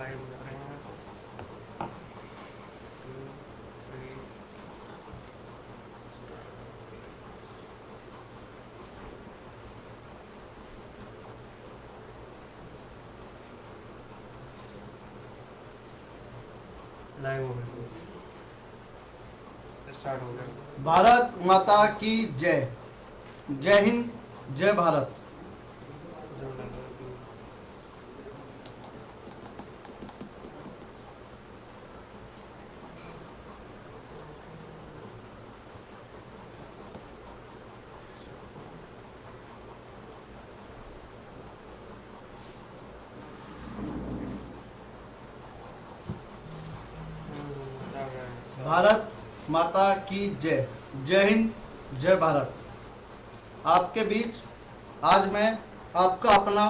Live हो रहे हैं सब 2 3 लाइव हो गए, स्टार्ट हो गया। भारत माता की जय। जय हिंद, जय भारत। जो लगा भारत माता की जय। जय हिंद, जय भारत। आपके बीच आज मैं आपका अपना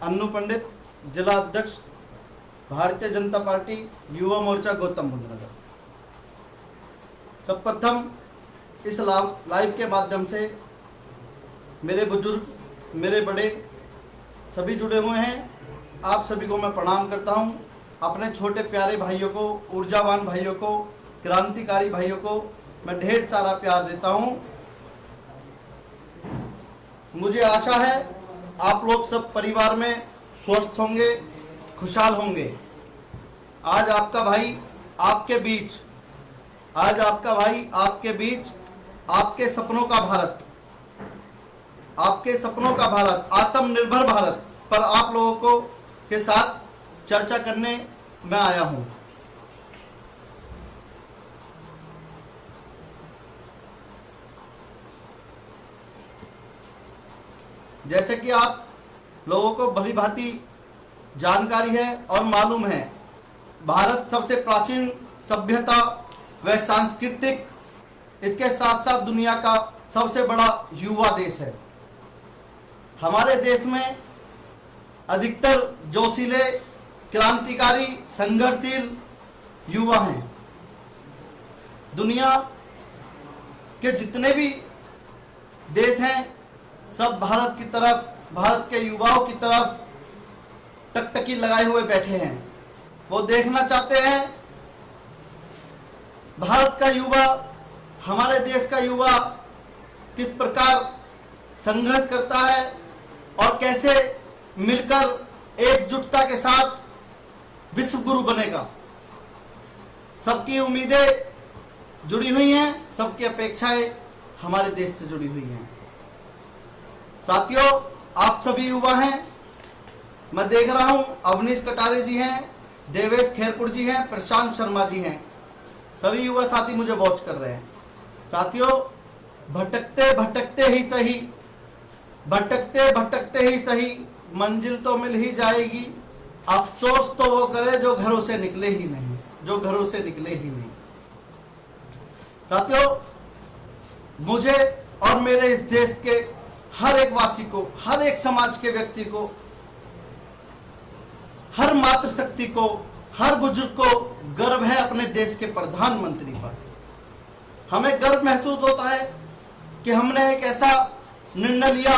अन्नू पंडित, जिला अध्यक्ष, भारतीय जनता पार्टी युवा मोर्चा गौतम बुद्ध नगर। सर्वप्रथम इस लाइव के माध्यम से मेरे बुजुर्ग, मेरे बड़े सभी जुड़े हुए हैं, आप सभी को मैं प्रणाम करता हूं। अपने छोटे प्यारे भाइयों को, ऊर्जावान भाइयों को, क्रांतिकारी भाइयों को मैं ढेर सारा प्यार देता हूं। मुझे आशा है आप लोग सब परिवार में स्वस्थ होंगे, खुशहाल होंगे। आज आपका भाई आपके बीच, आज आपका भाई आपके बीच आपके सपनों का भारत, आपके सपनों का भारत, आत्मनिर्भर भारत पर आप लोगों को के साथ चर्चा करने मैं आया हूं। जैसे कि आप लोगों को भली भांति जानकारी है और मालूम है, भारत सबसे प्राचीन सभ्यता व सांस्कृतिक, इसके साथ साथ दुनिया का सबसे बड़ा युवा देश है। हमारे देश में अधिकतर जोशीले, क्रांतिकारी, संघर्षशील युवा हैं। दुनिया के जितने भी देश हैं सब भारत की तरफ, भारत के युवाओं की तरफ टकटकी लगाए हुए बैठे हैं। वो देखना चाहते हैं भारत का युवा, हमारे देश का युवा किस प्रकार संघर्ष करता है और कैसे मिलकर एकजुटता के साथ विश्व गुरु बनेगा। सबकी उम्मीदें जुड़ी हुई हैं, सबकी अपेक्षाएं हमारे देश से जुड़ी हुई हैं। साथियों, आप सभी युवा हैं, मैं देख रहा हूं अवनीश कटारे जी हैं, देवेश खेरपुर जी हैं, प्रशांत शर्मा जी हैं, सभी युवा साथी मुझे वॉच कर रहे हैं। साथियों, भटकते भटकते ही सही, भटकते भटकते ही सही, मंजिल तो मिल ही जाएगी। अफसोस तो वो करे जो घरों से निकले ही नहीं, जो घरों से निकले ही नहीं। साथियों, मुझे और मेरे इस देश के हर एक वासी को, हर एक समाज के व्यक्ति को, हर मातृशक्ति को, हर बुजुर्ग को गर्व है अपने देश के प्रधानमंत्री पर। हमें गर्व महसूस होता है कि हमने एक ऐसा निर्णय लिया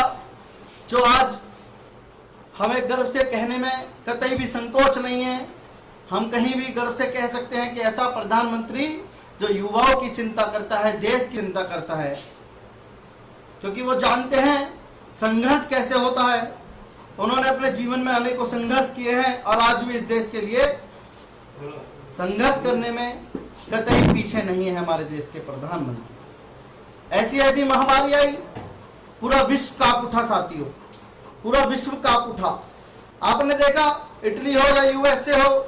जो आज हमें गर्व से कहने में कतई भी संकोच नहीं है। हम कहीं भी गर्व से कह सकते हैं कि ऐसा प्रधानमंत्री जो युवाओं की चिंता करता है, देश की चिंता करता है, क्योंकि वो जानते हैं संघर्ष कैसे होता है। उन्होंने अपने जीवन में अनेकों संघर्ष किए हैं और आज भी इस देश के लिए संघर्ष करने में कतई पीछे नहीं है हमारे देश के प्रधानमंत्री। ऐसी ऐसी महामारी आई, पूरा विश्व कांप उठा साथियों, पूरा विश्व कांप उठा। आपने देखा, इटली हो या यूएसए हो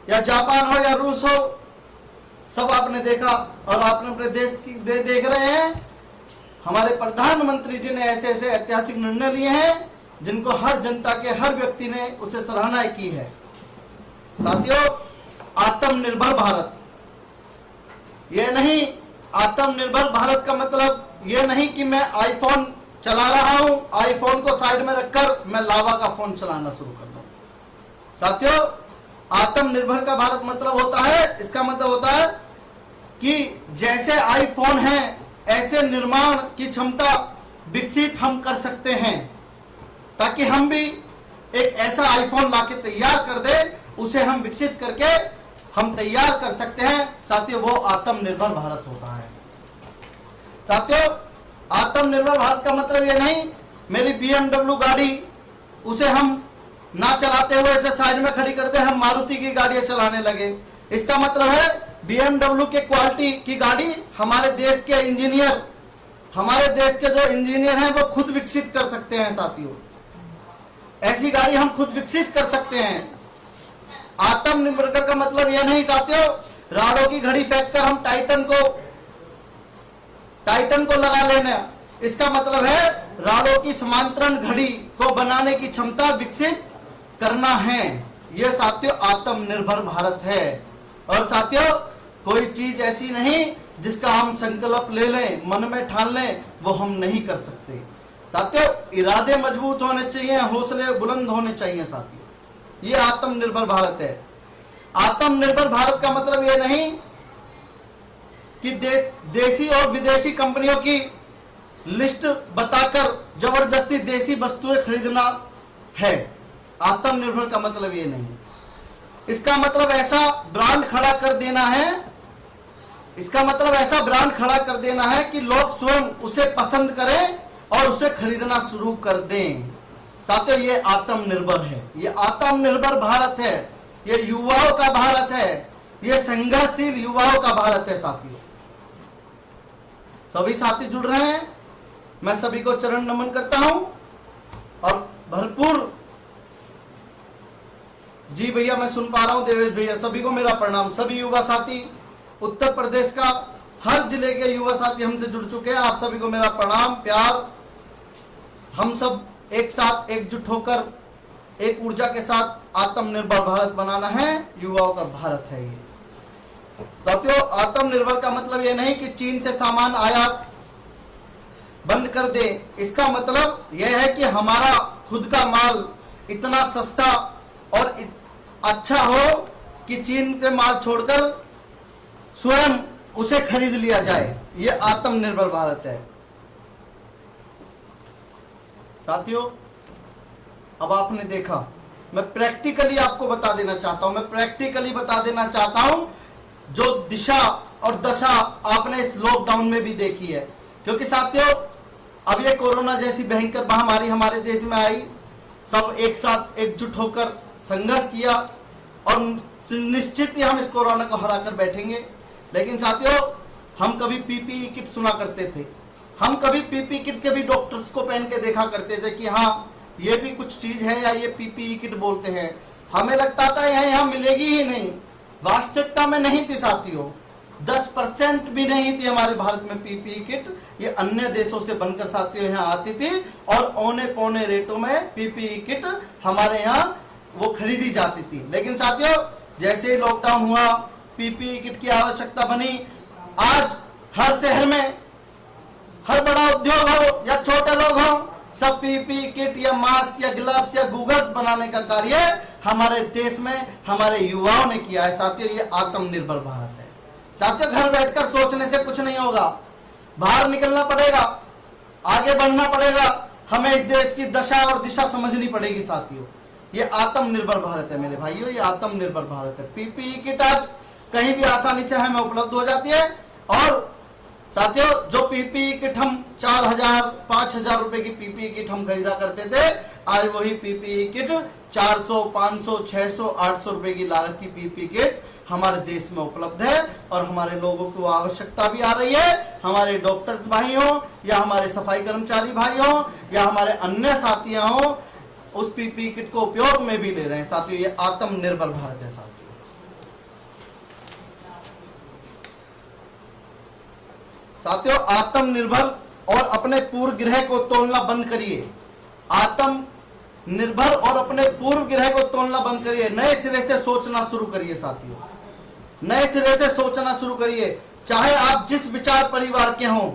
या जापान हो या रूस हो, सब आपने देखा और आपने अपने देश की देख रहे हैं हमारे प्रधानमंत्री जी ने ऐसे ऐसे ऐतिहासिक निर्णय लिए हैं जिनको हर जनता के, हर व्यक्ति ने उसे सराहना की है। साथियों, आत्मनिर्भर भारत, यह नहीं, आत्मनिर्भर भारत का मतलब यह नहीं कि मैं आईफोन चला रहा हूं, आईफोन को साइड में रखकर मैं लावा का फोन चलाना शुरू कर दूं। साथियों, आत्मनिर्भर का भारत मतलब होता है, इसका मतलब होता है कि जैसे आईफोन है ऐसे निर्माण की क्षमता विकसित हम कर सकते हैं, ताकि हम भी एक ऐसा आईफोन लाके तैयार कर दे, उसे हम विकसित करके हम तैयार कर सकते हैं साथियों, वो आत्मनिर्भर भारत होता है। साथियों, आत्मनिर्भर भारत का मतलब ये नहीं मेरी BMW गाड़ी उसे हम ना चलाते हुए इसे साइड में खड़ी कर दे, हम मारुति की गाड़ियां चलाने लगे। इसका मतलब है BMW के क्वालिटी की गाड़ी हमारे देश के इंजीनियर, हमारे देश के जो इंजीनियर हैं वो खुद विकसित कर सकते हैं साथियों। ऐसी गाड़ी हम खुद विकसित कर सकते हैं। आत्मनिर्भर का मतलब यह नहीं साथियों राडों की घड़ी फेंक कर हम टाइटन को लगा लेना। इसका मतलब है राडों की समांतरण घड़ी को बनाने की क्षमता विकसित करना है। यह साथियों आत्मनिर्भर भारत है। और साथियों कोई चीज ऐसी नहीं जिसका हम संकल्प ले लें, मन में ठान लें, वो हम नहीं कर सकते। साथियों इरादे मजबूत होने चाहिए, हौसले बुलंद होने चाहिए साथियों। ये आत्मनिर्भर भारत है। आत्मनिर्भर भारत का मतलब ये नहीं कि देशी और विदेशी कंपनियों की लिस्ट बताकर जबरदस्ती देशी वस्तुएं खरीदना है। आत्मनिर्भर का मतलब ये नहीं। इसका मतलब ऐसा ब्रांड खड़ा कर देना है, इसका मतलब ऐसा ब्रांड खड़ा कर देना है कि लोग स्वयं उसे पसंद करें और उसे खरीदना शुरू कर दें। साथियों ये आत्मनिर्भर है, ये आत्मनिर्भर भारत है, ये युवाओं का भारत है, ये संघर्षशील युवाओं का भारत है साथियों। सभी साथी जुड़ रहे हैं, मैं सभी को चरण नमन करता हूं और भरपूर जी भैया मैं सुन पा रहा हूं, देवेश भैया सभी को मेरा प्रणाम। सभी युवा साथी उत्तर प्रदेश का हर जिले के युवा साथी हमसे जुड़ चुके हैं, आप सभी को मेरा प्रणाम प्यार। हम सब एक साथ एकजुट होकर एक ऊर्जा के साथ आत्मनिर्भर भारत बनाना है, युवाओं का भारत है ये। साथियों आत्मनिर्भर का मतलब ये नहीं कि चीन से सामान आयात बंद कर दे। इसका मतलब यह है कि हमारा खुद का माल इतना सस्ता और अच्छा हो कि चीन से माल छोड़कर स्वयं उसे खरीद लिया जाए। यह आत्मनिर्भर भारत है साथियों। अब आपने देखा, मैं प्रैक्टिकली आपको बता देना चाहता हूं, मैं प्रैक्टिकली बता देना चाहता हूं जो दिशा और दशा आपने इस लॉकडाउन में भी देखी है। क्योंकि साथियों अब ये कोरोना जैसी भयंकर महामारी हमारे देश में आई, सब एक साथ एकजुट होकर संघर्ष किया और निश्चित ही हम इस कोरोना को हरा कर बैठेंगे। लेकिन साथियों हम कभी पीपीई किट सुना करते थे, हम कभी पीपीई किट के भी डॉक्टर्स को पहन के देखा करते थे कि हाँ ये भी कुछ चीज है या ये पीपीई किट बोलते हैं। हमें लगता था यह यहाँ मिलेगी ही नहीं, वास्तविकता में नहीं थी साथियों। 10% भी नहीं थी हमारे भारत में पीपीई किट, ये अन्य देशों से बनकर साथियों यहाँ आती थी और औने पौने रेटों में पीपीई किट हमारे यहाँ वो खरीदी जाती थी। लेकिन साथियों जैसे ही लॉकडाउन हुआ पीपीई किट की आवश्यकता बनी। आज हर शहर में हर बड़ा उद्योग हो या छोटे लोग हो, सब पीपीई किट या मास्क या ग्लव्स या गूगल्स बनाने का कार्य हमारे देश में हमारे युवाओं ने किया है साथियों। ये आत्मनिर्भर भारत है साथियों। घर बैठकर सोचने से कुछ नहीं होगा, बाहर निकलना पड़ेगा, आगे बढ़ना पड़ेगा, हमें इस देश की दशा और दिशा समझनी पड़ेगी साथियों। ये आत्मनिर्भर भारत है मेरे भाइयों, ये आत्मनिर्भर भारत है। पीपीई किट आज कहीं भी आसानी से हमें उपलब्ध हो जाती है। और साथियों जो पीपीई किट हम 4000 5000 रुपए की पीपीई किट हम खरीदा करते थे, आज वही पीपीई किट 400 500 600 800 रुपए की लागत की पीपीई किट हमारे देश में उपलब्ध है। और हमारे लोगों को आवश्यकता भी आ रही है, हमारे डॉक्टर्स भाई हों या हमारे सफाई कर्मचारी भाई हों या हमारे अन्य साथियां हों, उस पीपीई किट को उपयोग में भी ले रहे हैं साथियों। ये आत्मनिर्भर भारत है साथियों। साथियों आत्मनिर्भर और अपने पूर्व ग्रह को तोलना बंद करिए। आत्मनिर्भर और अपने पूर्व ग्रह को तोलना बंद करिए, नए सिरे से सोचना शुरू करिए साथियों, नए सिरे से सोचना शुरू करिए। चाहे आप जिस विचार परिवार के हों,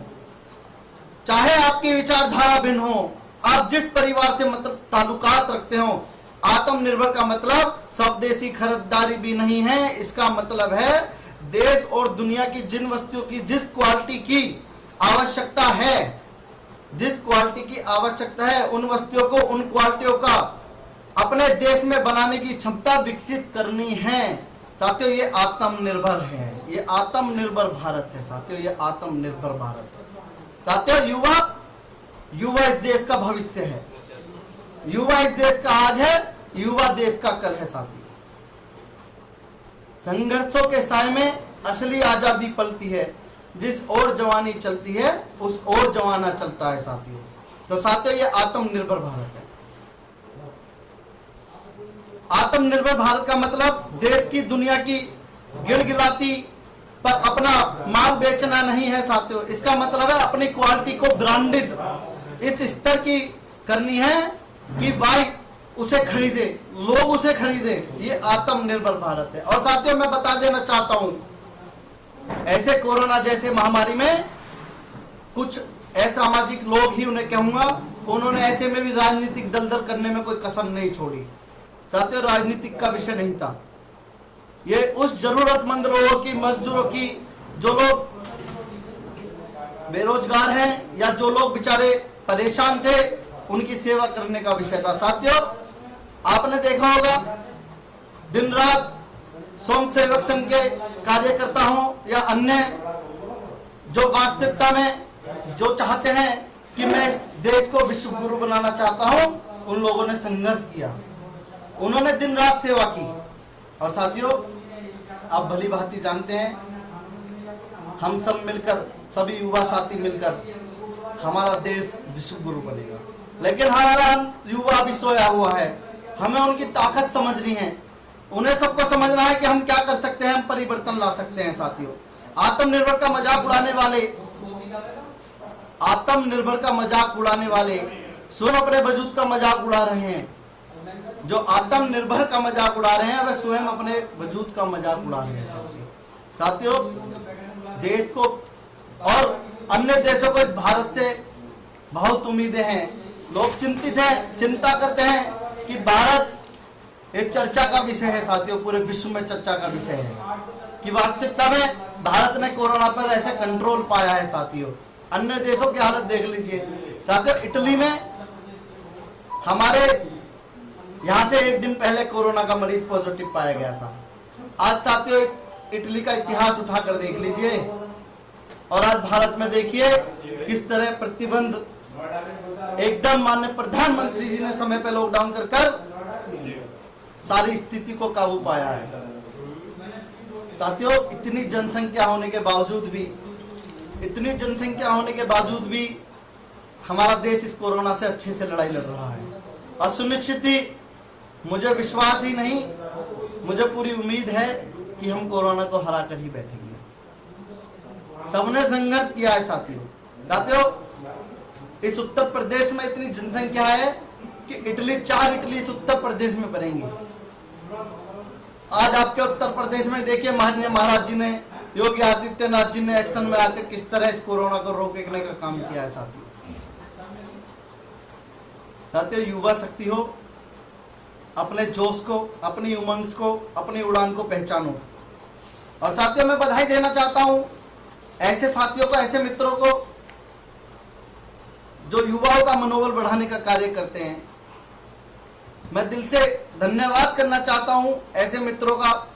चाहे आपकी विचारधारा भिन्न हो, आप जिस परिवार से मतलब ताल्लुकात रखते हो, आत्मनिर्भर का मतलब स्वदेशी खरीदारी भी नहीं है। इसका मतलब है देश और दुनिया की जिन वस्तुओं की जिस क्वालिटी की आवश्यकता है, जिस क्वालिटी की आवश्यकता है, उन वस्तुओं को उन क्वालिटियों का अपने देश में बनाने की क्षमता विकसित करनी है। साथियों ये आत्मनिर्भर है, ये आत्मनिर्भर भारत है साथियों, ये आत्मनिर्भर भारत है साथियों। युवा इस देश का भविष्य है, युवा इस देश का आज है, युवा देश का कल है साथियों। संघर्षों के साए में असली आजादी पलती है, जिस ओर जवानी चलती है उस ओर जवाना चलता है साथियों। तो साथियों ये आत्मनिर्भर भारत है। आत्मनिर्भर भारत का मतलब देश की दुनिया की गिड़गिलाती पर अपना माल बेचना नहीं है साथियों। इसका मतलब है अपनी क्वालिटी को ब्रांडेड इस स्तर की करनी है कि भाई उसे खरीदे, लोग उसे खरीदे। ये आत्मनिर्भर भारत है। और साथियों मैं बता देना चाहता हूं, ऐसे कोरोना जैसे महामारी में कुछ असामाजिक लोग ही उन्हें कहूंगा, उन्होंने ऐसे में भी राजनीतिक दलदल करने में कोई कसर नहीं छोड़ी साथियों। राजनीतिक का विषय नहीं था ये, उस जरूरतमंद लोगों की, मजदूरों की, जो लोग बेरोजगार हैं या जो लोग बेचारे परेशान थे, उनकी सेवा करने का विषय था साथियों। आपने देखा होगा दिन रात स्वयं सेवक संघ के कार्यकर्ता हो या अन्य जो वास्तविकता में जो चाहते हैं कि मैं इस देश को विश्व गुरु बनाना चाहता हूं, उन लोगों ने संघर्ष किया, उन्होंने दिन रात सेवा की। और साथियों आप भली भांति जानते हैं, हम सब मिलकर, सभी युवा साथी मिलकर हमारा देश विश्व गुरु बनेगा। लेकिन हमारा युवा अभी सोया हुआ है, हमें उनकी ताकत समझनी है, उन्हें सबको समझना है कि हम क्या कर सकते हैं, हम परिवर्तन ला सकते हैं साथियों। आत्मनिर्भर का मजाक उड़ाने वाले, आत्मनिर्भर का मजाक उड़ाने वाले स्वयं अपने वजूद का मजाक उड़ा रहे हैं। जो आत्मनिर्भर का मजाक उड़ा रहे हैं वह स्वयं अपने वजूद का मजाक उड़ा रहे हैं साथियों। देश को और अन्य देशों को इस भारत से बहुत उम्मीदें हैं। लोग चिंतित हैं, चिंता करते हैं कि भारत एक चर्चा का विषय है साथियों, पूरे विश्व में चर्चा का विषय है कि वास्तविकता में भारत ने कोरोना पर ऐसे कंट्रोल पाया है साथियों। अन्य देशों की हालत देख लीजिए साथियों। इटली में हमारे यहां से एक दिन पहले कोरोना का मरीज पॉजिटिव पाया गया था। आज साथियों इटली का इतिहास उठाकर देख लीजिए, और आज भारत में देखिए किस तरह प्रतिबंध एकदम माननीय प्रधानमंत्री जी ने समय पे लॉकडाउन कर सारी स्थिति को काबू पाया है साथियों। इतनी जनसंख्या होने के बावजूद भी, इतनी जनसंख्या होने के बावजूद भी हमारा देश इस कोरोना से अच्छे से लड़ाई लड़ रहा है। और सुनिश्चित ही, मुझे विश्वास ही नहीं, मुझे पूरी उम्मीद है कि हम कोरोना को हरा कर ही बैठेंगे। सबने संघर्ष किया है साथियों। इस उत्तर प्रदेश में इतनी जनसंख्या है कि चार इटली इस उत्तर प्रदेश में बनेंगी। आज आपके उत्तर प्रदेश में देखिए माननीय महाराज जी ने, योगी आदित्यनाथ जी ने एक्शन में आकर किस तरह इस कोरोना को रोकने का काम किया है साथियों। युवा शक्ति हो, अपने जोश को, अपनी उमंग को, अपनी उड़ान को पहचानो। और साथियों मैं बधाई देना चाहता हूं ऐसे साथियों को, ऐसे मित्रों को जो युवाओं का मनोबल बढ़ाने का कार्य करते हैं। मैं दिल से धन्यवाद करना चाहता हूं ऐसे मित्रों का।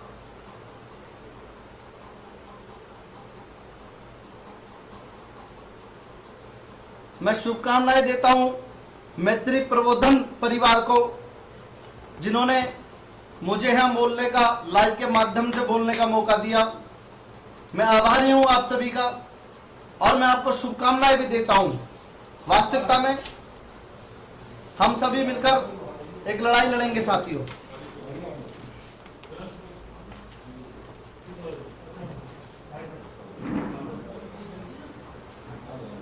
मैं शुभकामनाएं देता हूं मैत्री प्रबोधन परिवार को, जिन्होंने मुझे यहां बोलने का, लाइव के माध्यम से बोलने का मौका दिया। मैं आभारी हूं आप सभी का, और मैं आपको शुभकामनाएं भी देता हूं। वास्तविकता में हम सभी मिलकर एक लड़ाई लड़ेंगे साथियों।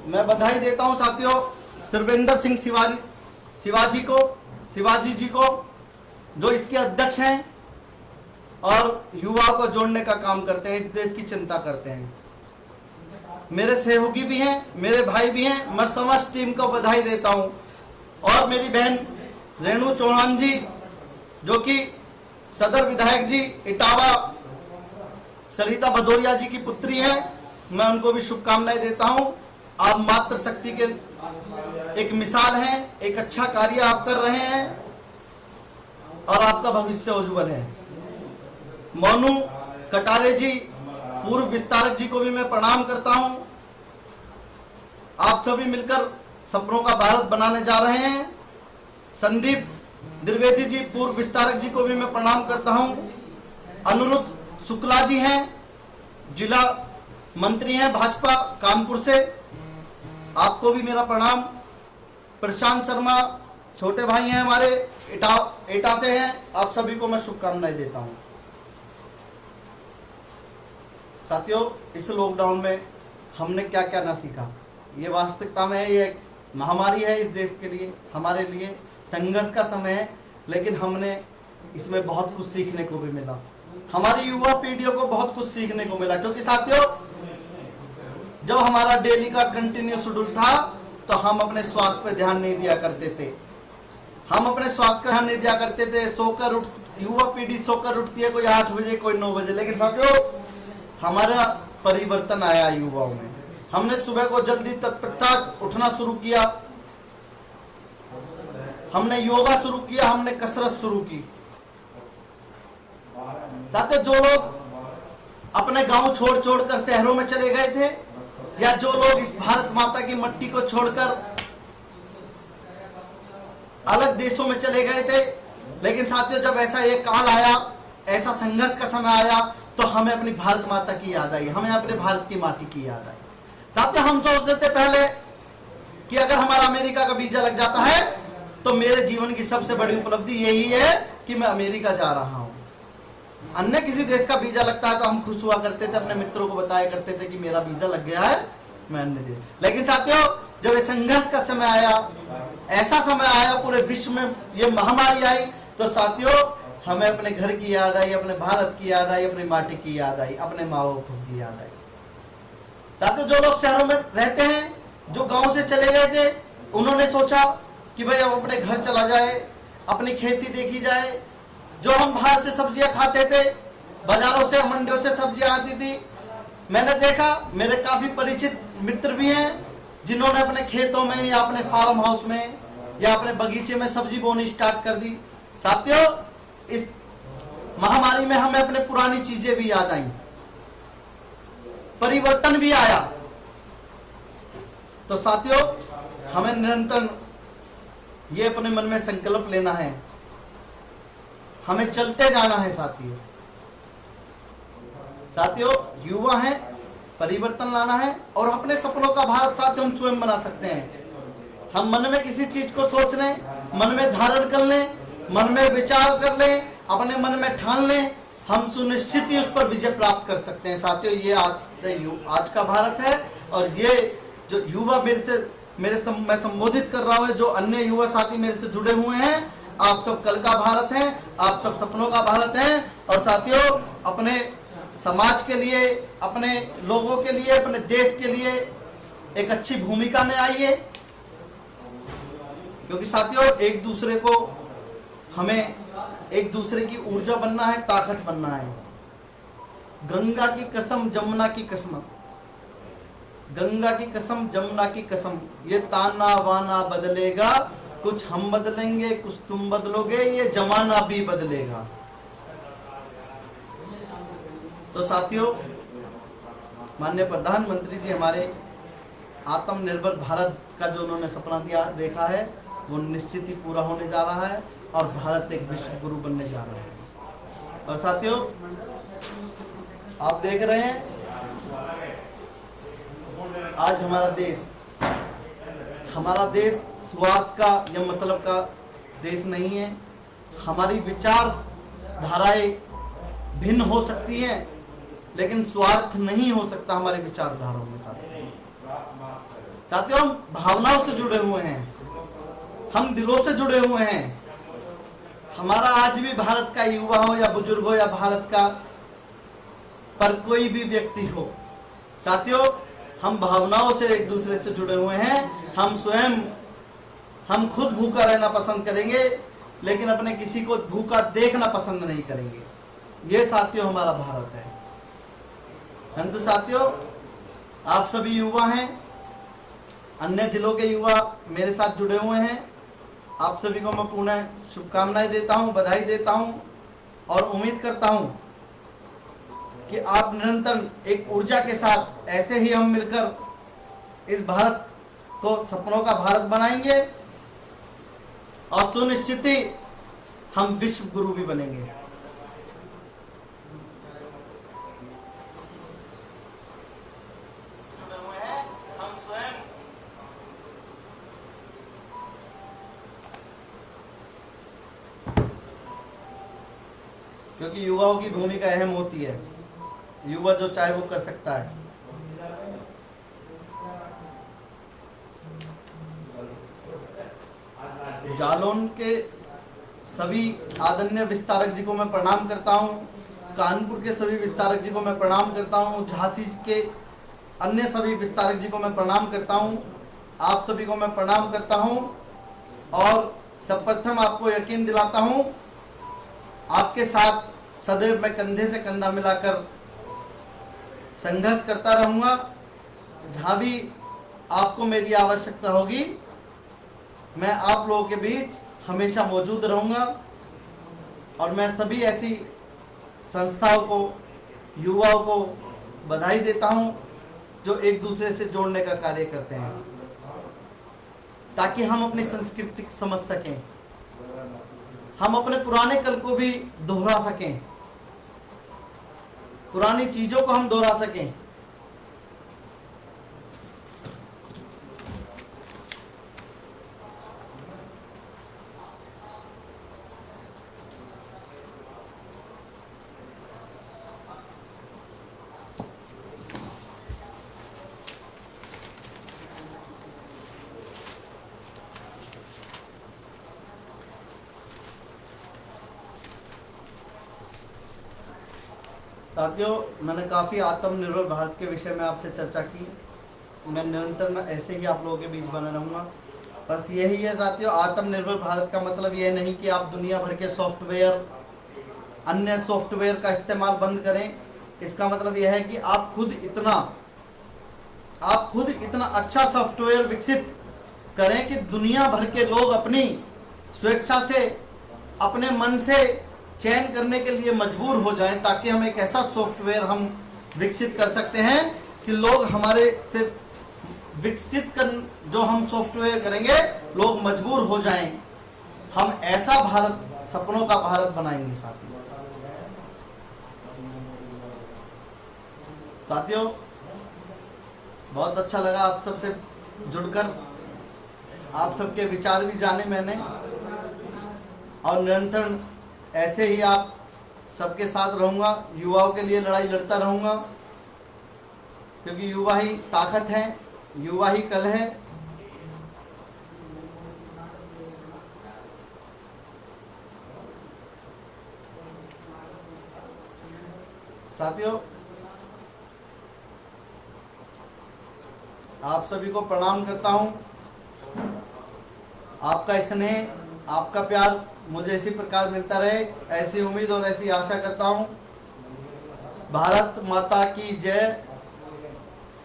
मैं बधाई देता हूं साथियों शिवेंद्र सिंह शिवाजी जी को, जो इसके अध्यक्ष हैं और युवाओं को जोड़ने का काम करते हैं, इस देश की चिंता करते हैं। मेरे सहयोगी भी हैं, मेरे भाई भी हैं। मैं समस्त टीम को बधाई देता हूं। और मेरी बहन रेणु चौहान जी, जो कि सदर विधायक जी इटावा सरिता भदौरिया जी की पुत्री हैं, मैं उनको भी शुभकामनाएं देता हूं। आप मातृशक्ति के एक मिसाल हैं, एक अच्छा कार्य आप कर रहे हैं। और आपका भविष्य उज्जवल है। मोनू कटारे जी, पूर्व विस्तारक जी को भी मैं प्रणाम करता हूं। आप सभी मिलकर सपनों का भारत बनाने जा रहे हैं। संदीप द्विवेदी जी, पूर्व विस्तारक जी को भी मैं प्रणाम करता हूं। अनुरुद्ध शुक्ला जी हैं, जिला मंत्री हैं भाजपा कानपुर से, आपको भी मेरा प्रणाम। प्रशांत शर्मा छोटे भाई हैं हमारे, एटा से हैं, आप सभी को मैं शुभकामनाएं देता हूं। साथियों, इस लॉकडाउन में हमने क्या क्या ना सीखा, ये वास्तविकता में ये एक महामारी है इस देश के लिए, हमारे लिए संघर्ष का समय है, लेकिन हमने इसमें बहुत कुछ सीखने को भी मिला। हमारी युवा पीढ़ियों को बहुत कुछ सीखने को मिला, क्योंकि साथियों जब हमारा डेली का कंटिन्यू शेड्यूल था तो हम अपने स्वास्थ्य पे ध्यान नहीं दिया करते थे। हम अपने स्वास्थ्य का ध्यान नहीं दिया करते थे। युवा पीढ़ी सोकर उठती है, कोई 8 बजे कोई 9 बजे, लेकिन साथियों हमारा परिवर्तन आया युवाओं में। हमने सुबह को जल्दी तत्परता उठना शुरू किया, हमने योगा शुरू किया, हमने कसरत शुरू की। साथियों, जो लोग अपने गांव छोड़ कर शहरों में चले गए थे, या जो लोग इस भारत माता की मट्टी को छोड़कर अलग देशों में चले गए थे, लेकिन साथियों जब ऐसा एक काल आया, ऐसा संघर्ष का समय आया, तो हमें अपनी भारत माता की याद आई, हमें अपने भारत की माटी की याद आई। साथियों, हम सोचते थे पहले कि अगर हमारा अमेरिका का वीजा लग जाता है तो मेरे जीवन की सबसे बड़ी उपलब्धि यही है कि मैं अमेरिका जा रहा हूं। अन्य किसी देश का वीजा लगता है तो हम खुश हुआ करते थे, अपने मित्रों को बताया करते थे कि मेरा वीजा लग गया है, मैं अन्य देश। लेकिन साथियों जब ये संघर्ष का समय आया, ऐसा समय आया, पूरे विश्व में ये महामारी आई, तो साथियों हमें अपने घर की याद आई, अपने भारत की याद आई, अपनी माटी की याद आई, अपने माँ बाप की याद आई। साथियों, जो लोग शहरों में रहते हैं, जो गांव से चले गए थे, उन्होंने सोचा कि भाई अब अपने घर चला जाए, अपनी खेती देखी जाए। जो हम बाहर से सब्जियां खाते थे, बाजारों से मंडियों से सब्जियां आती थी, मैंने देखा मेरे काफी परिचित मित्र भी हैं जिन्होंने अपने खेतों में या अपने फार्म हाउस में या अपने बगीचे में सब्जी बोनी स्टार्ट कर दी। साथियों, इस महामारी में हमें अपने पुरानी चीजें भी याद आई, परिवर्तन भी आया। तो साथियों हमें निरंतर ये अपने मन में संकल्प लेना है, हमें चलते जाना है। साथियों युवा हैं, परिवर्तन लाना है, और अपने सपनों का भारत साथियों हम स्वयं बना सकते हैं। हम मन में किसी चीज को सोच लें, मन में धारण कर लें, मन में विचार कर लें, अपने मन में ठान लें, हम सुनिश्चित ही उस पर विजय प्राप्त कर सकते हैं। साथियों ये आज का भारत है, और ये जो युवा मैं संबोधित कर रहा हूं, जो अन्य युवा साथी मेरे से जुड़े हुए हैं, आप सब कल का भारत हैं, आप सब सपनों का भारत हैं। और साथियों अपने समाज के लिए, अपने लोगों के लिए, अपने देश के लिए एक अच्छी भूमिका में आइए, क्योंकि साथियों एक दूसरे को, हमें एक दूसरे की ऊर्जा बनना है, ताकत बनना है। गंगा की कसम जमुना की कसम, गंगा की कसम जमुना की कसम, ये ताना वाना बदलेगा, कुछ हम बदलेंगे, कुछ तुम बदलोगे, ये जमाना भी बदलेगा। तो साथियों माननीय प्रधानमंत्री जी हमारे आत्मनिर्भर भारत का जो उन्होंने सपना देखा है, वो निश्चित ही पूरा होने जा रहा है, और भारत एक विश्व गुरु बनने जा रहा है। और साथियों आप देख रहे हैं आज हमारा देश स्वार्थ का या मतलब का देश नहीं है। हमारी विचार धाराएं भिन्न हो सकती हैं, लेकिन स्वार्थ नहीं हो सकता हमारे विचारधाराओं में। साथियों हम भावनाओं से जुड़े हुए हैं, हम दिलों से जुड़े हुए हैं। हमारा आज भी भारत का युवा हो या बुजुर्ग हो या भारत का पर कोई भी व्यक्ति हो, साथियों हम भावनाओं से एक दूसरे से जुड़े हुए हैं। हम खुद भूखा रहना पसंद करेंगे, लेकिन अपने किसी को भूखा देखना पसंद नहीं करेंगे। ये साथियों हमारा भारत है। परंतु साथियों आप सभी युवा हैं, अन्य जिलों के युवा मेरे साथ जुड़े हुए हैं, आप सभी को मैं पुनः शुभकामनाएं देता हूं, बधाई देता हूं और उम्मीद करता हूं कि आप निरंतर एक ऊर्जा के साथ ऐसे ही हम मिलकर इस भारत को सपनों का भारत बनाएंगे और सुनिश्चित ही हम विश्व गुरु भी बनेंगे। हम स्वयं क्योंकि युवाओं की भूमिका अहम होती है, युवा जो चाहे वो कर सकता है। जालौन के सभी आदरणीय विस्तारक जी को मैं प्रणाम करता हूं, कानपुर के सभी विस्तारक जी को मैं प्रणाम करता हूं, झांसी के अन्य सभी विस्तारक जी को मैं प्रणाम करता हूं, आप सभी को मैं प्रणाम करता हूं और सर्वप्रथम आपको यकीन दिलाता हूं आपके साथ सदैव मैं कंधे से कंधा मिलाकर संघर्ष करता रहूंगा। जहां भी आपको मेरी आवश्यकता होगी मैं आप लोगों के बीच हमेशा मौजूद रहूंगा और मैं सभी ऐसी संस्थाओं को, युवाओं को बधाई देता हूं जो एक दूसरे से जोड़ने का कार्य करते हैं ताकि हम अपनी संस्कृति समझ सकें, हम अपने पुराने कल को भी दोहरा सकें, पुरानी चीजों को हम दोहरा सकें। साथियों, मैंने काफ़ी आत्मनिर्भर भारत के विषय में आपसे चर्चा की। मैं निरंतर ऐसे ही आप लोगों के बीच बना रहूँगा। बस यही है साथियों, आत्मनिर्भर भारत का मतलब यह नहीं कि आप दुनिया भर के सॉफ्टवेयर, अन्य सॉफ्टवेयर का इस्तेमाल बंद करें। इसका मतलब यह है कि आप खुद इतना अच्छा सॉफ्टवेयर विकसित करें कि दुनिया भर के लोग अपनी स्वेच्छा से, अपने मन से चयन करने के लिए मजबूर हो जाएं, ताकि हम एक ऐसा सॉफ्टवेयर हम विकसित कर सकते हैं कि लोग हमारे से विकसित कर, जो हम सॉफ्टवेयर करेंगे लोग मजबूर हो जाएं। हम ऐसा भारत, सपनों का भारत बनाएंगे साथियों। बहुत अच्छा लगा आप सबसे जुड़कर, आप सबके विचार भी जाने मैंने, और निरंतर ऐसे ही आप सबके साथ रहूँगा, युवाओं के लिए लड़ाई लड़ता रहूँगा, क्योंकि युवा ही ताकत है, युवा ही कल है। साथियों, आप सभी को प्रणाम करता हूँ। आपका स्नेह, आपका प्यार मुझे इसी प्रकार मिलता रहे, ऐसी उम्मीद और ऐसी आशा करता हूँ। भारत माता की जय।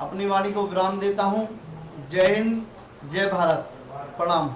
अपनी वाणी को विराम देता हूँ। जय हिंद, जय भारत, प्रणाम।